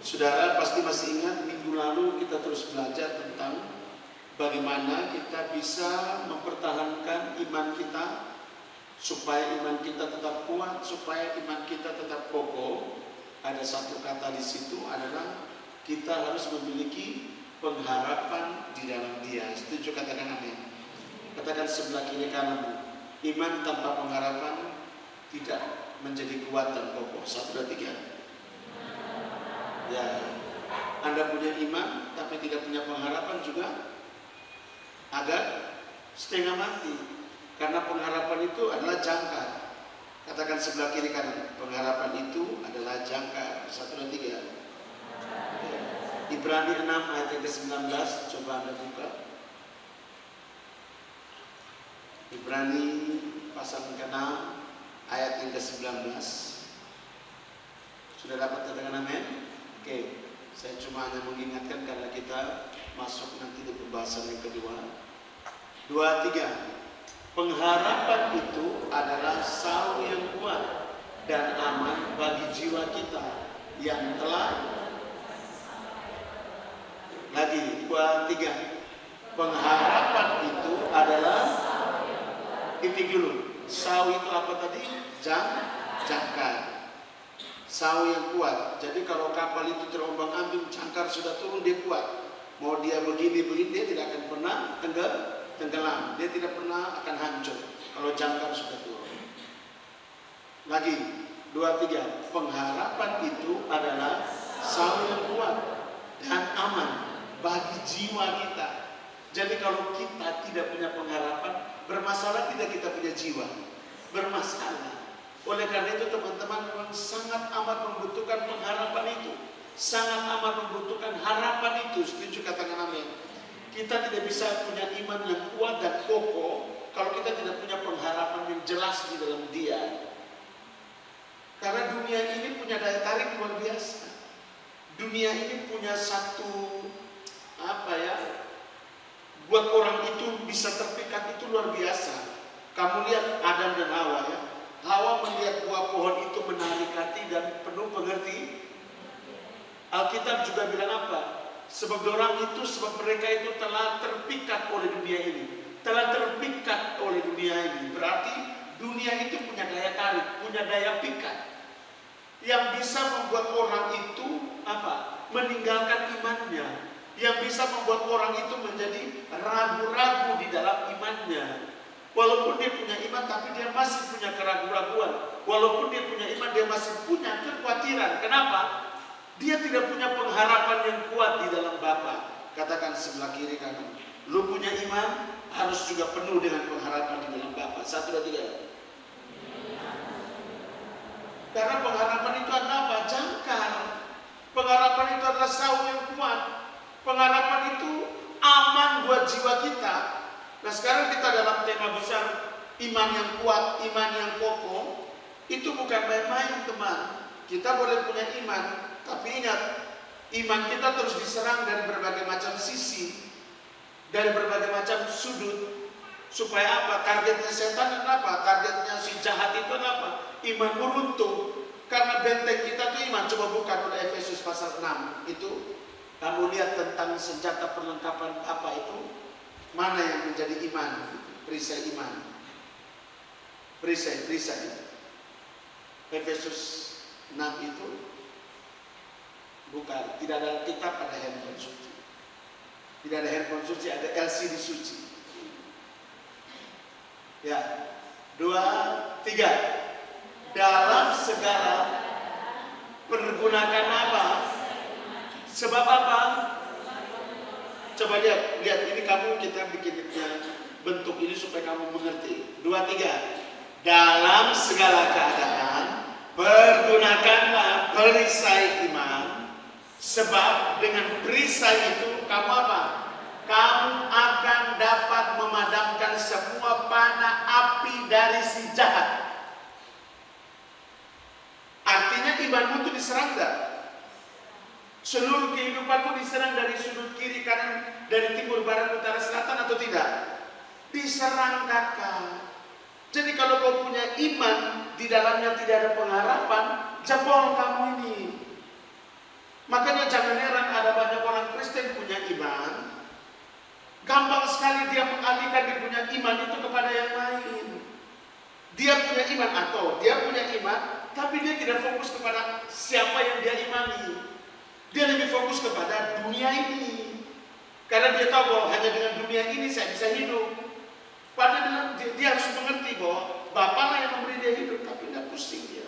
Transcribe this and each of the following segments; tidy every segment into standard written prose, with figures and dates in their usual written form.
Saudara pasti masih ingat minggu lalu kita terus belajar tentang bagaimana kita bisa mempertahankan iman kita supaya iman kita tetap kuat, supaya iman kita tetap kokoh. Ada satu kata di situ adalah kita harus memiliki pengharapan di dalam Dia. Setuju? Katakan amin. Katakan sebelah kiri kananmu, iman tanpa pengharapan tidak menjadi kuat dan kokoh. 1, 2, 3. Ya, Anda punya iman tapi tidak punya pengharapan juga agak setengah mati. Karena pengharapan itu adalah jangkar. Katakan sebelah kiri kanan, pengharapan itu adalah jangkar. 1, 2, 3. Ibrani 6 ayat yang ke-19, coba Anda buka. Ibrani pasal ke-6 ayat yang ke-19. Sudah dapat katakan amin? Oke, saya cuma hanya mengingatkan karena kita masuk nanti di pembahasan yang kedua. 2, 3. Pengharapan itu adalah saung yang kuat dan aman bagi jiwa kita yang telah. Lagi, 2, 3. Pengharapan itu adalah, titik dulu. Saung itu apa tadi? Jangkar. Saung yang kuat. Jadi kalau kapal itu terombang-ambing, jangkar sudah turun, dia kuat. Mau dia begini, dia tidak akan pernah tenggelam. Dia tidak pernah akan hancur kalau jangkar sudah turun. Lagi, 2, 3. Pengharapan itu adalah saung yang kuat dan aman bagi jiwa kita. Jadi kalau kita tidak punya pengharapan, bermasalah tidak kita punya jiwa. Bermasalah. Oleh karena itu teman-teman memang sangat amat membutuhkan pengharapan itu. Sangat amat membutuhkan harapan itu. Setuju? Katakan amin. Kita tidak bisa punya iman yang kuat dan kokoh kalau kita tidak punya pengharapan yang jelas di dalam Dia. Karena dunia ini punya daya tarik luar biasa. Dunia ini punya satu buat orang itu bisa terpikat itu luar biasa. Kamu lihat Adam dan Hawa ya. Hawa melihat buah pohon itu menarik hati dan penuh pengerti. Alkitab juga bilang apa? Sebab mereka itu telah terpikat oleh dunia ini. Telah terpikat oleh dunia ini. Berarti dunia itu punya daya tarik, punya daya pikat. Yang bisa membuat orang itu meninggalkan imannya. Yang bisa membuat orang itu menjadi ragu-ragu di dalam imannya. Walaupun dia punya iman, tapi dia masih punya keraguan-raguan. Walaupun dia punya iman, dia masih punya kekhawatiran. Kenapa? Dia tidak punya pengharapan yang kuat di dalam Bapa. Katakan sebelah kiri kanan. Lu punya iman, harus juga penuh dengan pengharapan di dalam Bapa. 1, 2, 3. Karena pengharapan itu adalah apa? Jangkar. Pengharapan itu adalah saung yang kuat. Pengharapan itu aman buat jiwa kita. Nah sekarang kita dalam tema besar iman yang kuat, iman yang kokoh. Itu bukan main-main teman. Kita boleh punya iman, tapi ingat, iman kita terus diserang dari berbagai macam sisi, dari berbagai macam sudut. Supaya apa? Targetnya setan apa? Targetnya si jahat itu apa? Iman meruntuh. Karena benteng kita itu iman. Coba buka dulu Efesus pasal 6. Itu kamu lihat tentang senjata perlengkapan apa itu. Mana yang menjadi iman? Perisai iman. Perisai. Efesus 6 itu bukan, tidak ada kitab, ada handphone suci. Tidak ada handphone suci, ada LCD suci. Ya, 2, 3. Dalam segala pergunakan apa? Sebab apa? Coba lihat ini kita bikin bentuk ini supaya kamu mengerti. 2, 3. Dalam segala keadaan pergunakanlah perisai iman, sebab dengan perisai itu kamu apa? Kamu akan dapat memadamkan semua panah api dari si jahat. Artinya imanmu itu diserang gak? Seluruh kehidupanmu diserang dari sudut kiri kanan, dari timur barat utara selatan atau tidak? Diserang kakak. Jadi kalau kau punya iman di dalamnya tidak ada pengharapan, jebol kamu ini. Makanya jangan heran ada banyak orang Kristen punya iman, gampang sekali dia mengalihkan dia punya iman itu kepada yang lain. Dia punya iman atau dia punya iman, tapi dia tidak fokus kepada siapa yang dia imani. Dia lebih fokus kepada dunia ini. Karena dia tahu bahwa hanya dengan dunia ini saya bisa hidup. Padahal dia harus mengerti bahwa Bapa lah yang memberi dia hidup, tapi tidak pusing dia.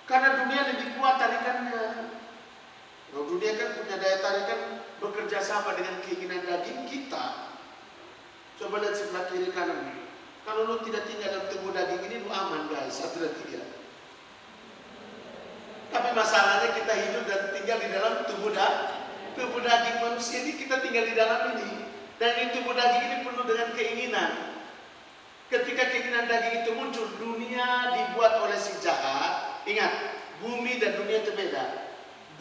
Karena dunia lebih kuat tarikannya. Kalau dunia kan punya daya tarikan bekerja sama dengan keinginan daging kita. Coba lihat sebelah kiri kanan. Kalau lu tidak tinggal dalam tubuh daging ini, lu aman guys, 1 dan 3. Tapi masalahnya kita hidup dan tinggal di dalam tubuh daging manusia ini, kita tinggal di dalam ini. Dan ini tubuh daging ini penuh dengan keinginan. Ketika keinginan daging itu muncul, dunia dibuat oleh si jahat. Ingat, bumi dan dunia itu beda.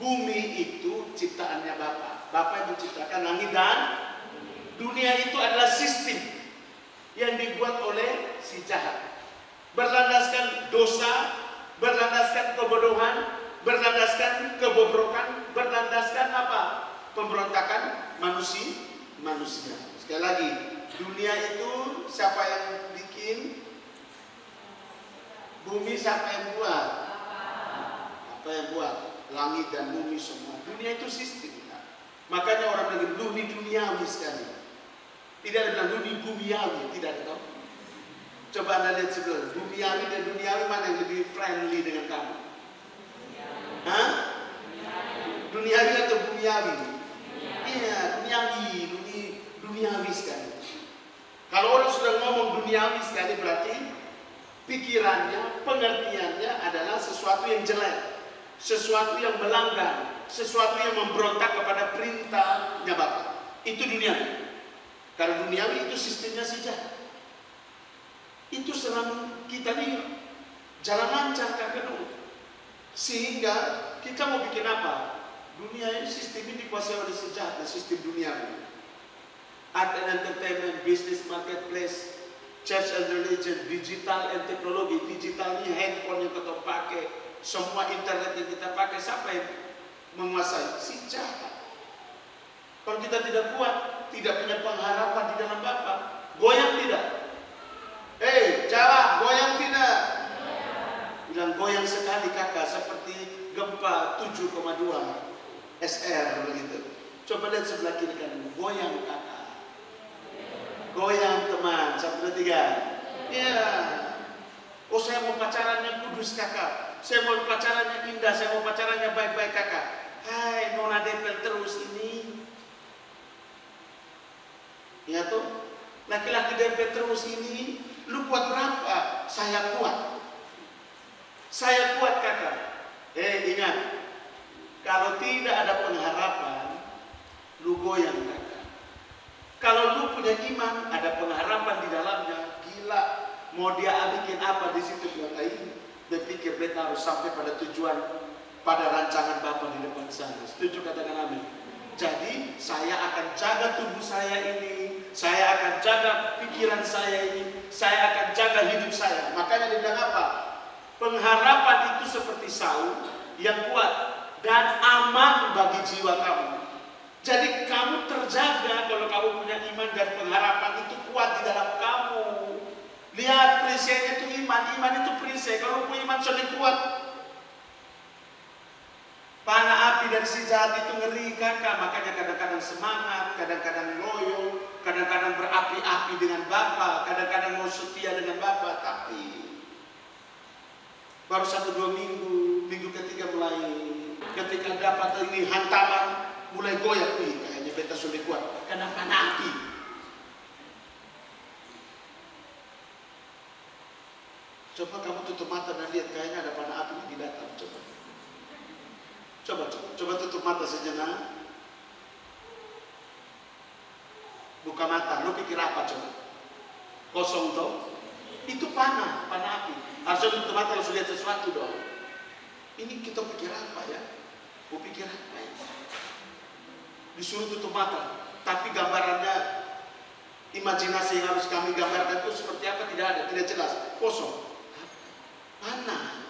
Bumi itu ciptaannya Bapa. Bapa yang menciptakan langit dan dunia itu adalah sistem yang dibuat oleh si jahat. Berlandaskan dosa, berlandaskan kebodohan, berlandaskan kebobrokan, berlandaskan apa? Pemberontakan manusia. Sekali lagi, dunia itu siapa yang bikin? Bumi siapa yang buat? Apa yang buat? Langit dan bumi semua. Dunia itu sistem. Makanya orang bilang dunia duniawi sekali. Tidak ada bilang dunia bumiawi, tidak ada tahu. Coba Anda lihat sebelah, bumiawi dan duniawi mana yang lebih friendly dengan kamu? Hah? Duniawi atau bumiawi? Iya, duniawi sekali. Kalau orang sudah ngomong duniawi sekali berarti pikirannya, pengertiannya adalah sesuatu yang jelek, sesuatu yang melanggar, sesuatu yang memberontak kepada perintahnya Bapa. Itu duniawi. Karena duniawi itu sistemnya saja. Itu selama kita nih jalan lancar kan penuh. Sehingga kita mau bikin apa? Dunia ini sistem ini dikuasai oleh sejahat, sistem duniawi. Art and entertainment, business, marketplace, church and religion, digital and teknologi. Digital ini handphone yang kita pakai, semua internet yang kita pakai, siapa yang menguasai? Si jahat. Kalau kita tidak kuat, tidak punya pengharapan di dalam Bapa, goyang tidak? Jawab, goyang tidak? Bilang goyang sekali kakak, seperti gempa 7,2 SR begitu. Coba lihat sebelah kiri kanan, goyang kakak. Goyang teman, 1, 2, 3. Iya. Oh saya mau pacarannya kudus kakak. Saya mau pacarannya indah, saya mau pacarannya baik-baik kakak. Hai nona dempel terus ini. Ya tuh, laki-laki dempet terus ini, lu kuat berapa? Saya kuat. Saya kuat kakak. Ingat, kalau tidak ada pengharapan, lu goyang kakak. Kalau lu punya iman, ada pengharapan di dalamnya, gila. Mau dia bikin apa di situ bilang ini? Berpikir beta harus sampai pada tujuan, pada rancangan Bapa di depan sana. Setuju katakan amin. Jadi saya akan jaga tubuh saya ini, saya akan jaga pikiran saya ini, saya akan jaga hidup saya. Makanya dia bilang apa? Pengharapan itu seperti saung yang kuat dan aman bagi jiwa kamu. Jadi kamu terjaga kalau kamu punya iman dan pengharapan itu kuat di dalam kamu. Lihat perisainya itu iman itu perisai. Kalau punya iman sudah kuat. Panah api dari si jahat itu ngeri kakak. Makanya kadang-kadang semangat, kadang-kadang loyo, kadang-kadang berapi-api dengan Bapa, kadang-kadang mau setia dengan Bapa. Tapi baru 1-2 minggu ketiga mulai, ketika dapat ini hantaman, mulai goyah. Kayaknya beta sudah kuat. Karena panah api. Coba kamu tutup mata dan lihat, kayaknya ada panah api di datang. Coba tutup mata sejenak. Buka mata, lu pikir apa coba? Kosong toh? Itu panah api. Harusnya tutup mata langsung lihat sesuatu dong. Ini kita pikir apa ya? Mau pikir apa ya? Disuruh tutup mata, tapi gambarannya, imajinasi yang harus kami gambarkan itu seperti apa? Tidak ada, tidak jelas, kosong. Panah.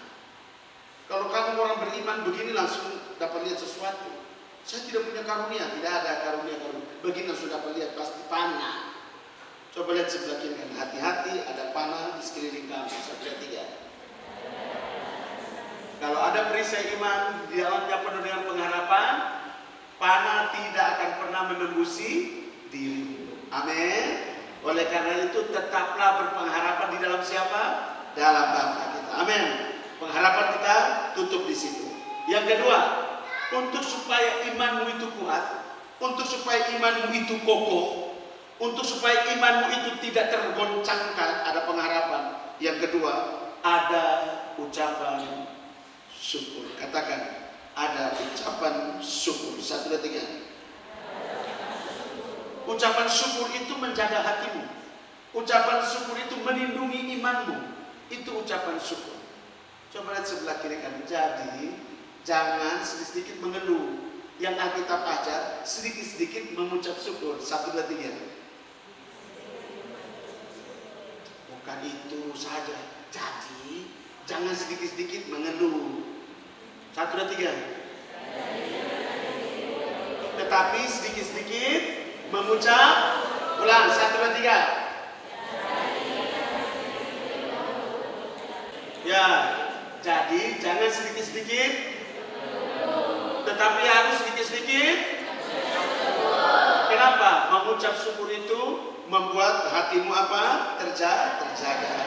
Kalau kamu orang beriman begini langsung dapat lihat sesuatu. Saya tidak punya karunia, tidak ada karunia. Begitu sudah dapat lihat pasti panah. Coba lihat sebelah kiri kan, hati-hati ada panah di sekeliling kamu. 1, 2, 3. Kalau ada perisai iman di dalamnya penuh dengan pengharapan, panah tidak akan pernah menembusi dirimu. Amin. Oleh karena itu tetaplah berpengharapan di dalam siapa? Dalam Bapa kita. Amin. Pengharapan kita tutup di situ. Yang kedua, untuk supaya imanmu itu kuat, untuk supaya imanmu itu kokoh, untuk supaya imanmu itu tidak tergoncangkan, ada pengharapan. Yang kedua, ada ucapan syukur. Katakan, ada ucapan syukur. 1, 2, 3. Ucapan syukur itu menjaga hatimu. Ucapan syukur itu melindungi imanmu. Itu ucapan syukur. Coba lihat sebelah kiri kan. Jadi jangan sedikit-sedikit mengeluh. Yang Alkitab ajar sedikit-sedikit mengucap syukur. 1, 2, 3. Bukan itu saja. Jadi jangan sedikit-sedikit mengeluh. 1, 2, 3. Tetapi sedikit-sedikit mengucap. Ulang. 1, 2, 3. Ya, jadi jangan sedikit-sedikit, tetapi harus sedikit-sedikit. Kenapa? Mengucap syukur itu membuat hatimu apa? Terjaga.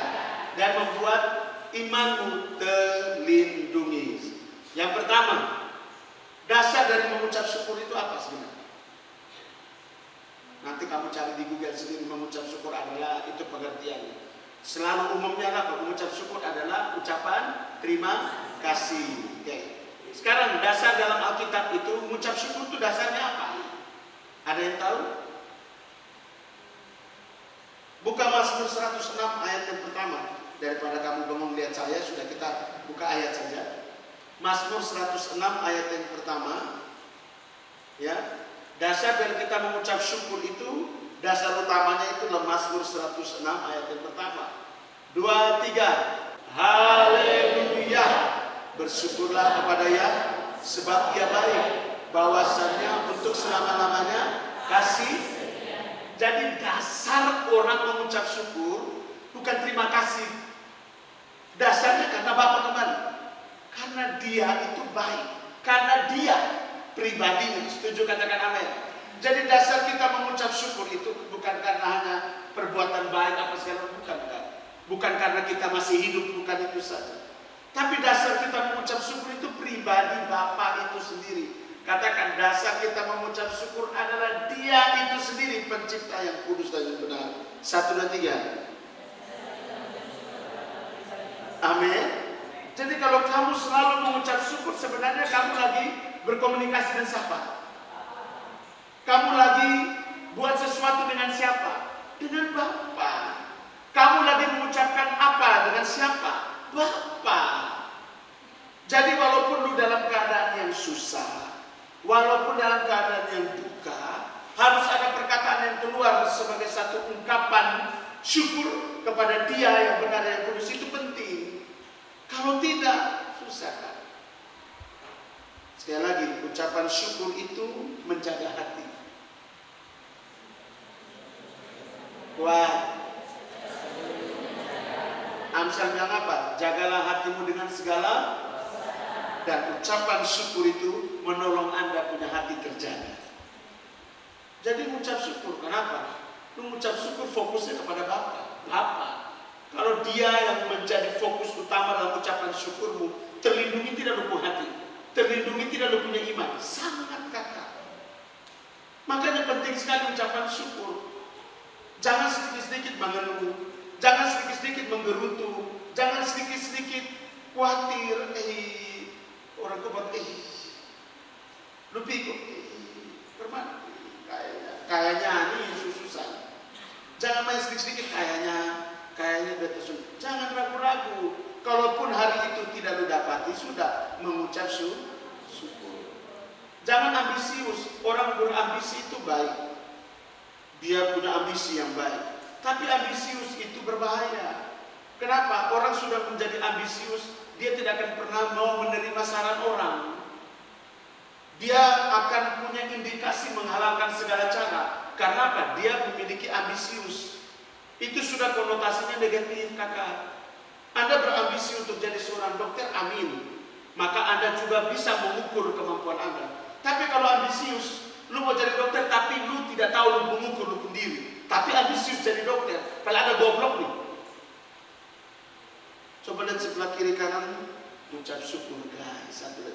Dan membuat imanmu terlindungi. Yang pertama, dasar dari mengucap syukur itu apa sebenarnya? Nanti kamu cari di Google sendiri, mengucap syukur adalah itu pengertiannya. Selalu umumnya apa? Mengucap syukur adalah ucapan terima kasih. Oke. Sekarang dasar dalam Alkitab itu mengucap syukur itu dasarnya apa? Ada yang tahu? Buka Mazmur 106 ayat yang pertama. Daripada kamu bengong lihat saya, sudah kita buka ayat saja. Mazmur 106 ayat yang pertama. Ya. Dasar dari kita mengucap syukur itu, dasar utamanya itu adalah Mazmur 106 ayat yang pertama. 2, 3. Haleluya. Bersyukurlah kepada Dia sebab Dia baik. Bahwasannya untuk selama-lamanya kasih. Jadi dasar orang mengucap syukur bukan terima kasih. Dasarnya karena Bapa kembali. Karena Dia itu baik. Karena Dia pribadinya. Setuju, katakan amin. Jadi dasar kita mengucap syukur itu bukan karena hanya perbuatan baik apa segala, bukan. Bukan karena kita masih hidup, bukan itu saja. Tapi dasar kita mengucap syukur itu pribadi Bapa itu sendiri. Katakan, dasar kita mengucap syukur adalah Dia itu sendiri, pencipta yang kudus dan yang benar. 1, 2, 3. Amin. Jadi kalau kamu selalu mengucap syukur, sebenarnya kamu lagi berkomunikasi dengan siapa? Kamu lagi buat sesuatu dengan siapa? Dengan Bapa. Kamu lagi mengucapkan apa dengan siapa? Bapa. Jadi walaupun lu dalam keadaan yang susah, walaupun dalam keadaan yang duka, harus ada perkataan yang keluar sebagai satu ungkapan syukur kepada Dia yang benar yang kudus. Itu penting. Kalau tidak, susah kan? Sekali lagi, ucapan syukur itu menjaga hati. Wah, Amsal bilang apa? Jagalah hatimu dengan segala, dan ucapan syukur itu menolong Anda punya hati terjaga. Jadi mengucap syukur, kenapa? Mengucap syukur fokusnya kepada Bapa. Kalau Dia yang menjadi fokus utama dalam ucapan syukurmu, terlindungi tidak lu punya hati, terlindungi tidak lu punya iman, sangat kakak. Makanya penting sekali ucapan syukur. Jangan sedikit-sedikik mengeluh, jangan sedikit-sedikit menggerutu, jangan sedikit-sedikit khawatir. Orang kebat, lu pikir, bermana? Kayaknya ini susah. Jangan main sedikit-sedikit kayaknya betul. Jangan ragu-ragu. Kalaupun hari itu tidak lu dapati, sudah mengucap syukur. Jangan ambisius. Orang berambisi itu baik. Dia punya ambisi yang baik. Tapi ambisius itu berbahaya. Kenapa? Orang sudah menjadi ambisius, dia tidak akan pernah mau menerima saran orang. Dia akan punya indikasi menghalalkan segala cara. Karena apa? Dia memiliki ambisius. Itu sudah konotasinya negatif, kakak. Anda berambisi untuk jadi seorang dokter, amin. Maka Anda juga bisa mengukur kemampuan Anda. Tapi kalau ambisius, lu mau jadi dokter tapi lu tidak tahu lu mengukur lu sendiri. Tapi ambisius jadi dokter, kalau ada goblok nih. Coba lihat sebelah kiri kanan, ucap syukur guys, 1, 2,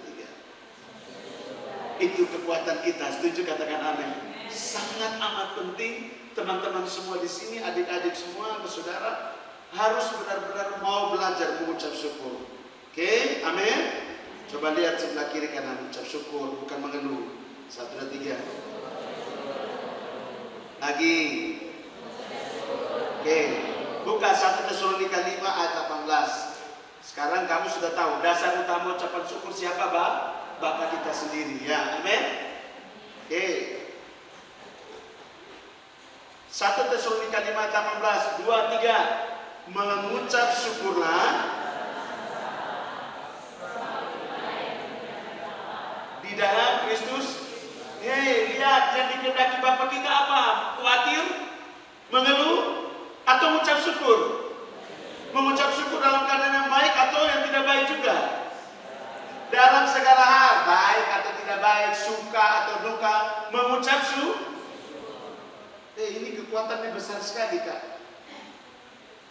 3. Itu kekuatan kita, setuju katakan amin. Sangat amat penting teman-teman semua di sini, adik-adik semua, saudara harus benar-benar mau belajar mengucap syukur. Oke, amin. Coba lihat sebelah kiri kanan, ucap syukur, bukan mengeluh. 1, 2, 3. Lagi. Oke, buka 1 Tesalonika 5 ayat 18. Sekarang kamu sudah tahu dasar utama ucapan syukur siapa, Bapak kita sendiri, ya, amin. Oke. 1 Tesalonika 5 ayat 18, 2, 3. Mengucap syukurlah di dalam Kristus. Hei, lihat yang dikehendaki Bapak kita apa? Khawatir? Mengeluh? Atau mengucap syukur? Mengucap syukur dalam keadaan yang baik atau yang tidak baik juga? Dalam segala hal, baik atau tidak baik, suka atau duka, mengucap syukur. Ini kekuatannya besar sekali, Kak.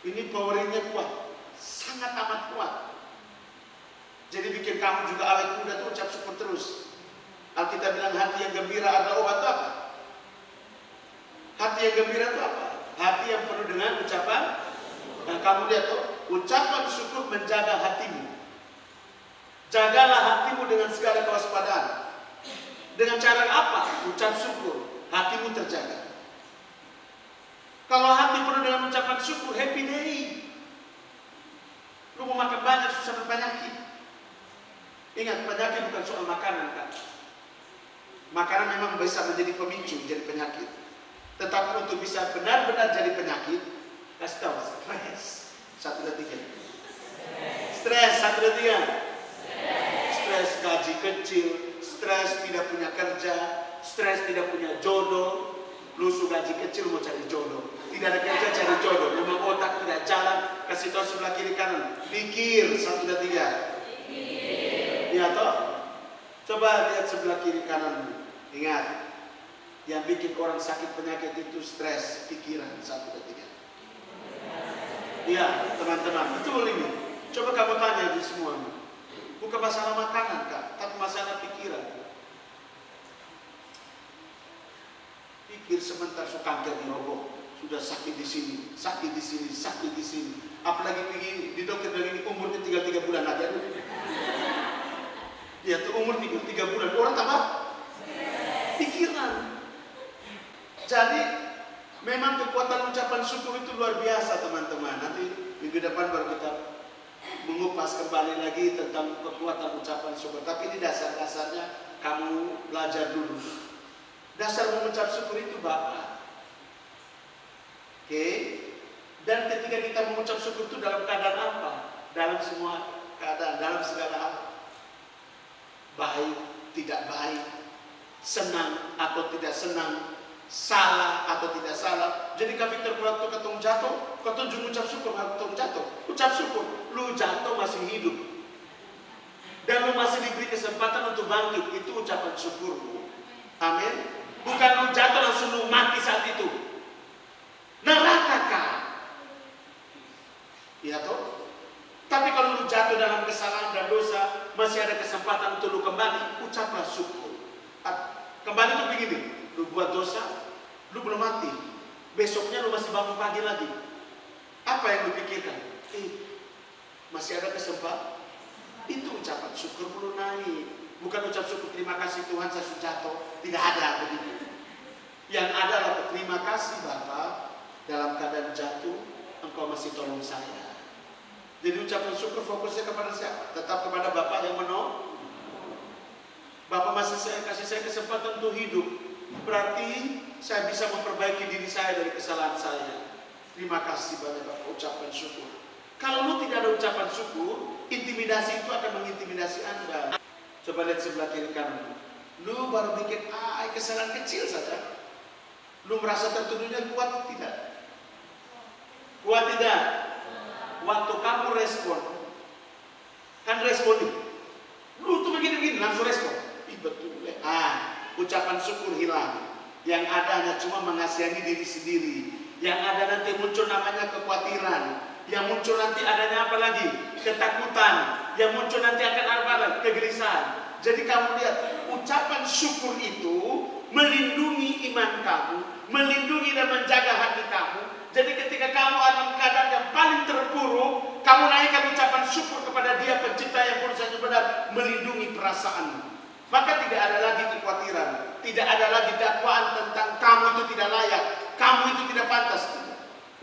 Ini powernya kuat, sangat amat kuat. Jadi bikin kamu juga awet muda tuh ucap syukur terus. Alkitab bilang hati yang gembira adalah obat apa? Hati yang gembira itu apa? Hati yang penuh dengan ucapan. Nah, kamu lihat tuh, ucapan syukur menjaga hatimu. Jagalah hatimu dengan segala kewaspadaan. Dengan cara apa? Ucap syukur, hatimu terjaga. Kalau hati penuh dengan ucapan syukur, happy day. Lu mau makan banyak, susah berpenyakit. Ingat, penyakit bukan soal makanan, Kak. Makanan memang bisa menjadi pemicu, jadi penyakit. Tetapi untuk bisa benar-benar jadi penyakit, kasih tahu, stres. 1, 2, 3. Stres, 1, 2, 3. Stres gaji kecil, stres tidak punya kerja, stres tidak punya jodoh. Lu sudah gaji kecil mau cari jodoh, tidak ada kerja cari jodoh, memang otak tidak jalan. Kasih tahu sebelah kiri kanan, pikir. 1, 2, 3. Iya toh? Coba lihat sebelah kiri kanan. Ingat, yang bikin orang sakit penyakit itu stres, pikiran. 1, 2, 3. Iya teman-teman, betul ini. Coba kamu tanya di semua. Bukan masalah makanan, Kak, tapi masalah pikiran. Pikir sebentar, suka kanker roboh. Sudah sakit di sini, sakit di sini, sakit di sini. Apalagi begini, di dokter bilang ini umurnya tinggal 3 bulan aja. Ya tuh umur 3 bulan, orang tambah pikiran. Jadi memang kekuatan ucapan syukur itu luar biasa, teman-teman. Nanti minggu depan baru kita mengupas kembali lagi tentang kekuatan ucapan syukur. Tapi ini dasar-dasarnya kamu belajar dulu. Dasar mengucap syukur itu Bapak. Oke. Dan ketika kita mengucap syukur itu dalam keadaan apa? Dalam semua keadaan, dalam segala hal. Baik, tidak baik, senang atau tidak senang, salah atau tidak salah. Jadi Kak Victor waktu ketemu jatuh, ketemu mengucap syukur, ketemu jatuh, ucap syukur. Lu jatuh masih hidup, dan lu masih diberi kesempatan untuk bangkit, itu ucapan syukurmu. Amin. Bukan lu jatuh langsung lu mati saat itu. Neraka Kak. Iya toh? Tapi kalau lu jatuh dalam kesalahan dan dosa, masih ada kesempatan untuk lu kembali, ucaplah syukur. Kembali itu begini, lu buat dosa, lu belum mati. Besoknya lu masih bangun pagi lagi. Apa yang lu pikirkan? Masih ada kesempatan. Itu ucapan syukur perlu naik. Bukan ucap syukur terima kasih Tuhan saya sudah jatuh. Tidak ada begitu. Yang ada adalah terima kasih Bapak, dalam keadaan jatuh Engkau masih tolong saya. Jadi ucapan syukur fokusnya kepada siapa? Tetap kepada Bapak yang menolong. Bapak masih kasih saya kesempatan untuk hidup. Berarti saya bisa memperbaiki diri saya dari kesalahan saya. Terima kasih banyak Bapak, ucapan syukur. Kalau lu tidak ada ucapan syukur, intimidasi itu akan mengintimidasi Anda. Coba lihat sebelah kiri kanan. Lu baru bikin kesalahan kecil saja, lu merasa tertuduhnya kuat tidak? Kuat tidak? Waktu kamu respon, kan respon nih, lu tuh begini-begini langsung respon. Ih betul ya. Ucapan syukur hilang. Yang ada hanya cuma mengasihani diri sendiri. Yang ada nanti muncul namanya kekhawatiran. Yang muncul nanti adanya apa lagi? Ketakutan. Yang muncul nanti akan apa lagi? Kegelisahan. Jadi kamu lihat, ucapan syukur itu melindungi iman kamu, melindungi dan menjaga hati kamu. Jadi ketika kamu dalam keadaan yang paling terpuruk, kamu naikkan ucapan syukur kepada Dia Pencipta yang kuasa benar, melindungi perasaanmu. Maka tidak ada lagi kekhawatiran, tidak ada lagi dakwaan tentang kamu itu tidak layak, kamu itu tidak pantas.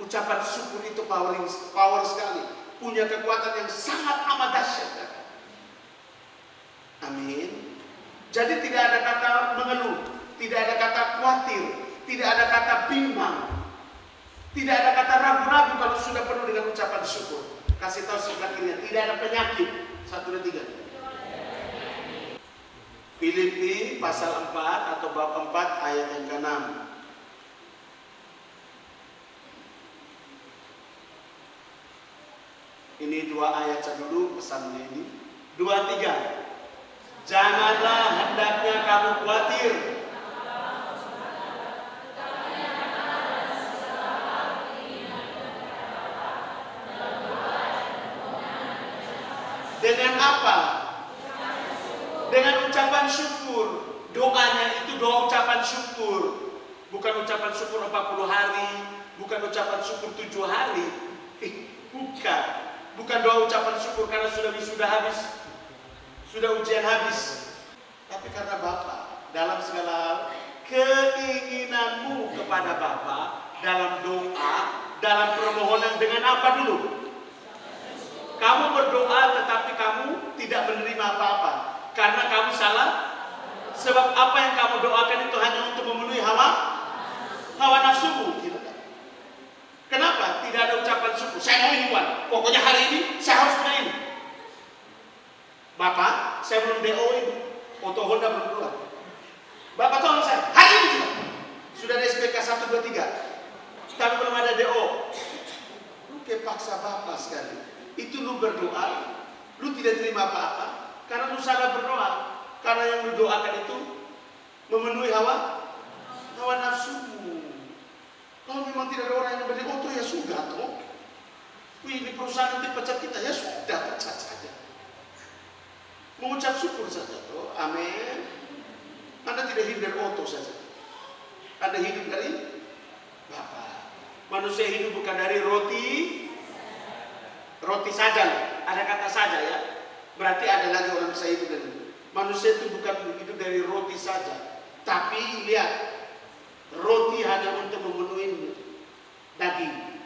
Ucapan syukur itu power sekali, punya kekuatan yang sangat amat dahsyat. Amin. Jadi tidak ada kata mengeluh, tidak ada kata khawatir, tidak ada kata bimbang, tidak ada kata ragu-ragu kalau sudah penuh dengan ucapan syukur. Kasih tahu sebelah kirinya, tidak ada penyakit. 1, 2, 3. Filipi pasal 4 atau bab 4 ayat yang ke-6. Ini 2 ayat saja dulu pesannya ini. 2, 3. Janganlah hendaknya kamu khawatir. Dengan apa? Dengan ucapan syukur. Doanya itu doa ucapan syukur. Bukan ucapan syukur 40 hari, bukan ucapan syukur 7 hari. Bukan. Bukan doa ucapan syukur karena sudah wisuda habis, sudah ujian habis. Tapi karena Bapa, dalam segala keinginanmu kepada Bapa, dalam doa, dalam permohonan dengan apa dulu? Kamu berdoa tetapi kamu tidak menerima apa-apa karena kamu salah. Sebab apa yang kamu doakan itu hanya untuk memenuhi hawa nafsumu. Kenapa? Tidak ada ucapan syukur. Saya mau ini Tuhan, pokoknya hari ini saya harus punya ini. Bapak, saya belum DO ini, foto Honda belum keluar. Bapak tolong saya, hari ini juga. Sudah ada SPK 1, 2, 3, tapi belum ada DO. Lu kepaksa Bapak sekali. Itu lu berdoa, lu tidak terima apa-apa karena lu salah berdoa. Karena yang lu doakan itu memenuhi hawa nafsumu. Kalau memang tidak ada orang yang beri oto, ya sudah toh. Wih, ini perusahaan nanti pecat kita, ya sudah pecat saja. Mengucap syukur saja toh. Amin. Anda tidak hidup dari oto saja. Anda hidup dari Bapa. Manusia hidup bukan dari roti saja. Ada kata saja ya. Berarti ada lagi orang bisa hidup dari manusia itu bukan hidup dari roti saja. Tapi lihat, roti hanya untuk memenuhi daging,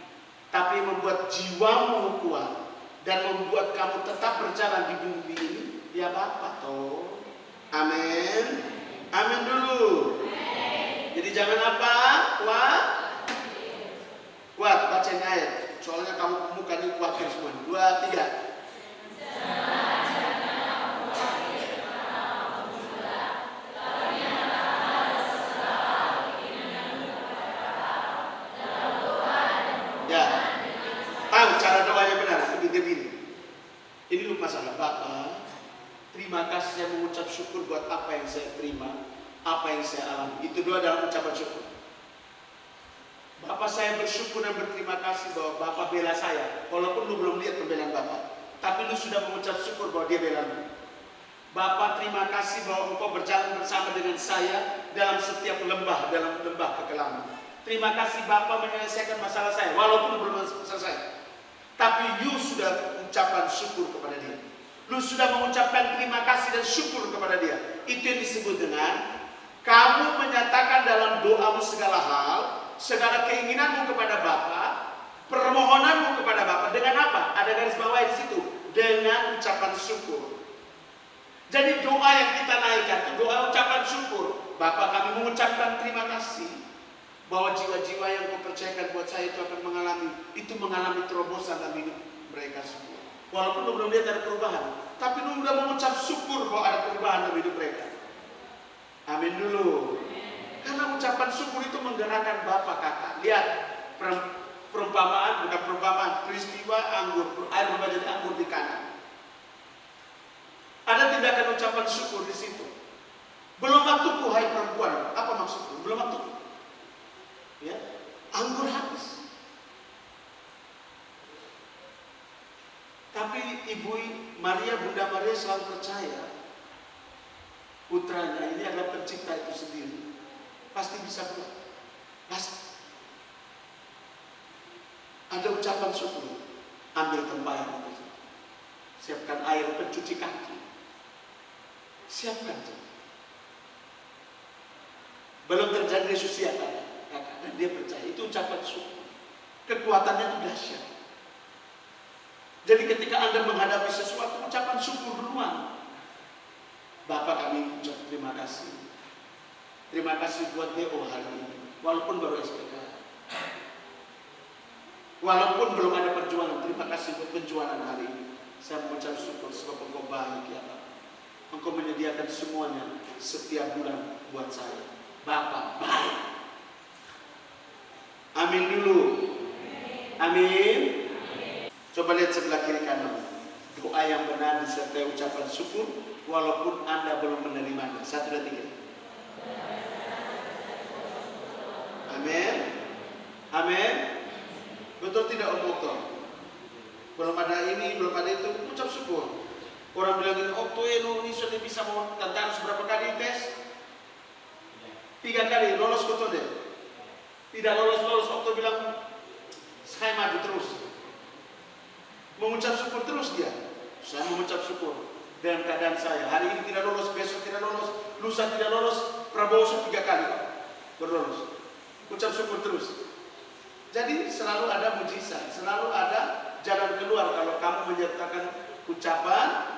tapi membuat jiwamu kuat dan membuat kamu tetap berjalan di bumi ini. Ya Bapa toh. Amin. Amin dulu. Jadi jangan apa? Kuat bacain ayat. Soalnya kamu mukanya khawatir semua. 2, 3. Ya, tahu cara doanya benar. Begini. Ini lu masalah Bapak. Terima kasih, saya mengucap syukur buat apa yang saya terima, apa yang saya alami. Itu doa dalam ucapan syukur. Bapak, saya bersyukur dan berterima kasih bahwa Bapak bela saya. Walaupun lu belum lihat pembelaan Bapak, tapi lu sudah mengucap syukur bahwa Dia bela lu. Bapak, terima kasih bahwa Engkau berjalan bersama dengan saya dalam setiap dalam lembah kekelaman. Terima kasih Bapak menyelesaikan masalah saya, walaupun belum selesai. Tapi you sudah ucapan syukur kepada Dia. Lu sudah mengucapkan terima kasih dan syukur kepada Dia. Itu yang disebut dengan kamu menyatakan dalam doamu segala hal, segala keinginanmu kepada Bapa, permohonanmu kepada Bapa. Dengan apa? Ada garis bawah di situ. Dengan ucapan syukur. Jadi doa yang kita naikkan itu doa ucapan syukur. Bapa, kami mengucapkan terima kasih bahwa jiwa-jiwa yang Kau percayakan buat saya itu akan mengalami terobosan dalam hidup mereka semua. Walaupun lu belum lihat ada perubahan, tapi lu udah mengucap syukur bahwa ada perubahan dalam hidup mereka. Amin dulu. Karena ucapan syukur itu menggerakkan Bapak Kakak. Lihat perumpamaan, bukan perumpamaan, peristiwa air berubah jadi anggur di kanan. Ada tindakan ucapan syukur di situ. Belum waktuku, hai perempuan. Apa maksudku? Belum waktuku. Ya, anggur habis. Tapi Ibu Maria, Bunda Maria selalu percaya putranya ini adalah pencipta itu sendiri. Pasti bisa buat. Pasti. Ada ucapan syukur. Ambil tempayan itu. Siapkan air pencuci kaki. Siapkan. Belum terjadi Yesus siapa? Dan dia percaya. Itu ucapan syukur. Kekuatannya itu dahsyat. Jadi ketika Anda menghadapi sesuatu, ucapan syukur duluan. Bapak, kami ucap terima kasih. Terima kasih buat DO hari ini. Walaupun baru SPK. Walaupun belum ada perjuangan, terima kasih buat perjuangan hari ini. Saya mengucap syukur sebab Engkau baik ya Pak. Engkau menyediakan semuanya setiap bulan buat saya. Bapak baik. Amin dulu. Amin. Coba lihat sebelah kiri kanan. Doa yang benar disertai ucapan syukur walaupun Anda belum menerimanya. 1, 2, 3. Amin. Amin. Betul tidak Om Okto? Belum ada ini, belum ada itu, ucap syukur. Orang bilang ini, Okto ini sudah bisa mau tentang seberapa kali tes? 3 kali, lolos Okto deh. Tidak lolos, Okto bilang, saya maju terus. Mengucap syukur terus dia. Saya mengucap syukur dengan keadaan saya. Hari ini tidak lolos, besok tidak lolos, lusa tidak lolos, Prabowo 3 kali berlolos. Ucap syukur terus. Jadi selalu ada mujizat, selalu ada jalan keluar kalau kamu menyertakan ucapan.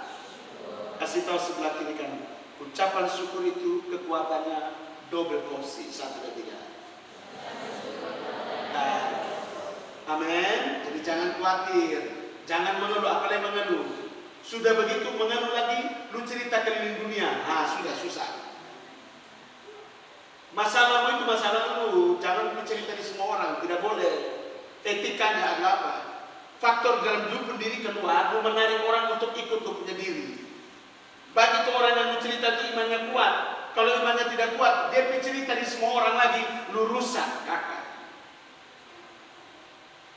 Kasih tahu sebelah kiri kanan. Ucapan syukur itu kekuatannya double porsi. 1, 2, 3. Amin. Jadi jangan khawatir, jangan mengeluh. Apalagi mengeluh. Sudah begitu mengeluh lagi, lu cerita keliling dunia. Sudah susah. Masalahmu itu masalah lu, jangan bercerita di semua orang, tidak boleh. Etikanya adalah apa? Faktor dalam hidup diri keluar, lu menarik orang untuk ikut ke punya diri. Bagi itu orang yang bercerita itu imannya kuat. Kalau imannya tidak kuat, dia bercerita di semua orang lagi, lu rusak kakak.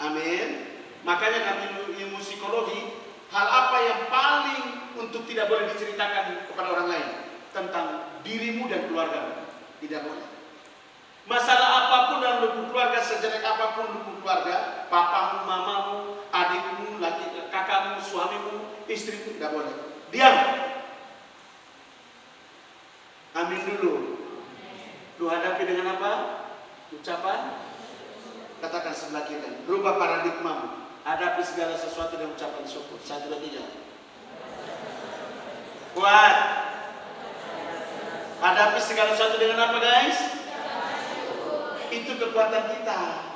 Amin. Makanya kami ilmu psikologi, hal apa yang paling untuk tidak boleh diceritakan kepada orang lain tentang dirimu dan keluargamu. Tidak boleh. Masalah apapun dalam lingkup keluarga, sejelek apapun lingkup keluarga, papamu, mamamu, adikmu, kakakmu, suamimu, istrimu, tidak boleh. Diam. Amin dulu. Lu hadapi dengan apa? Ucapan. Katakan sebelah kiri. Rubah paradigmamu. Hadapi segala sesuatu dengan ucapan syukur. 1, 2, 3. Kuat. Hadapi segala sesuatu dengan apa guys? Itu kekuatan kita.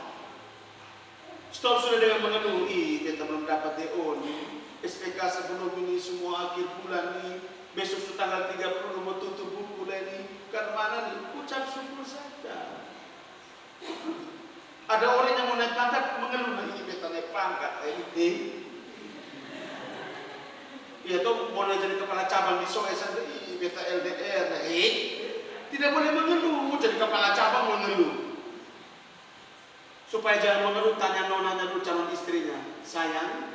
Stop sudah dengan mengeluh. Kita belum dapat DO nih. SPK sebelum ini semua akhir bulan nih. Besok tanggal 30 mau tutup buku nih. Kan mana nih? Ucap syukur saja. Ada orang yang mau naik pangkat mengeluh. Kita naik pangkat. Ya tuh boleh jadi kepala cabang di Soe saja. Beta LDR. Tidak boleh mengeluh. Jadi kepala cabang mengeluh. Supaya jangan mengeluh, tanya nonanya dulu calon istrinya. Sayang,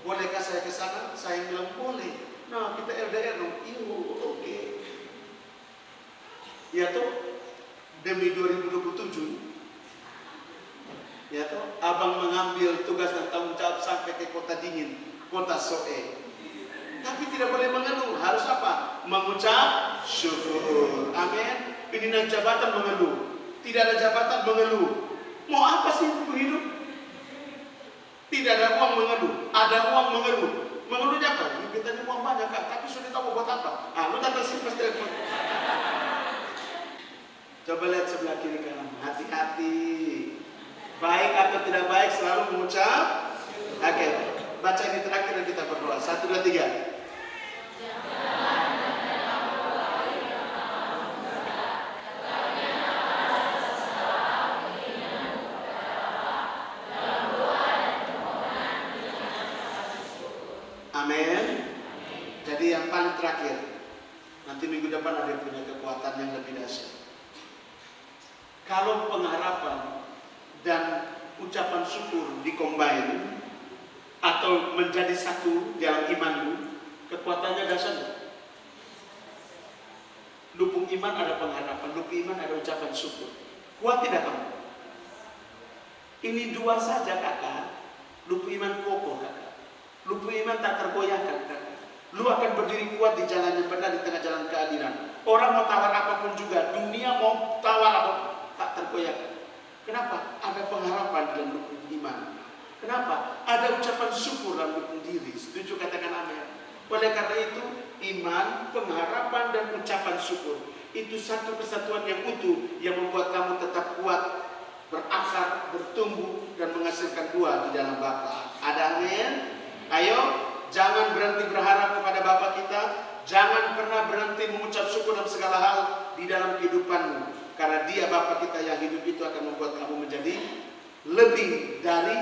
bolehkah saya ke sana? Sayang bilang boleh. Nah, kita LDR dong. Oke. Ya tuh, demi 2027. Ya tuh, abang mengambil tugas dan tanggung jawab sampai ke kota dingin, kota Soe. Tapi tidak boleh mengeluh. Harus apa? Mengucap syukur. Amin. Pimpinan jabatan mengeluh. Tidak ada jabatan mengeluh. Mau apa sih hidup? Tidak ada uang mengeluh. Ada uang mengeluh. Mengeluhnya apa? Kita ini uang banyak kan, tapi sudah tahu buat apa? Lu datang sini pasti telepon. Coba lihat sebelah kiri kanan. Hati-hati. Baik atau tidak baik selalu mengucap. Oke. Baca ini terakhir dan kita berdoa. 1, 2, 3. terakhir. Nanti minggu depan ada yang punya kekuatan yang lebih dahsyat. Kalau pengharapan dan ucapan syukur dikombin atau menjadi satu dalam imanmu, kekuatannya dahsyat. Lupung iman ada pengharapan, lupung iman ada ucapan syukur. Kuat tidak kamu? Ini dua saja kakak. Lupung iman kokoh kakak. Lupung iman tak tergoyahkan kakak. Lu akan berdiri kuat di jalan yang benar, di tengah jalan keadilan. Orang mau tawar apapun juga, dunia mau tawar apapun, tak tergoyahkan. Kenapa? Ada pengharapan dalam lupung iman. Kenapa? Ada ucapan syukur dalam lupung diri. Setuju, katakan amin. Oleh karena itu, iman, pengharapan, dan ucapan syukur itu satu kesatuan yang utuh yang membuat kamu tetap kuat, berakar, bertumbuh, dan menghasilkan buah di dalam Bapa. Ada amin? Ayo, jangan berhenti berharap kepada Bapa kita. Jangan pernah berhenti mengucap syukur dalam segala hal di dalam kehidupanmu. Karena Dia Bapa kita yang hidup itu akan membuat kamu menjadi lebih dari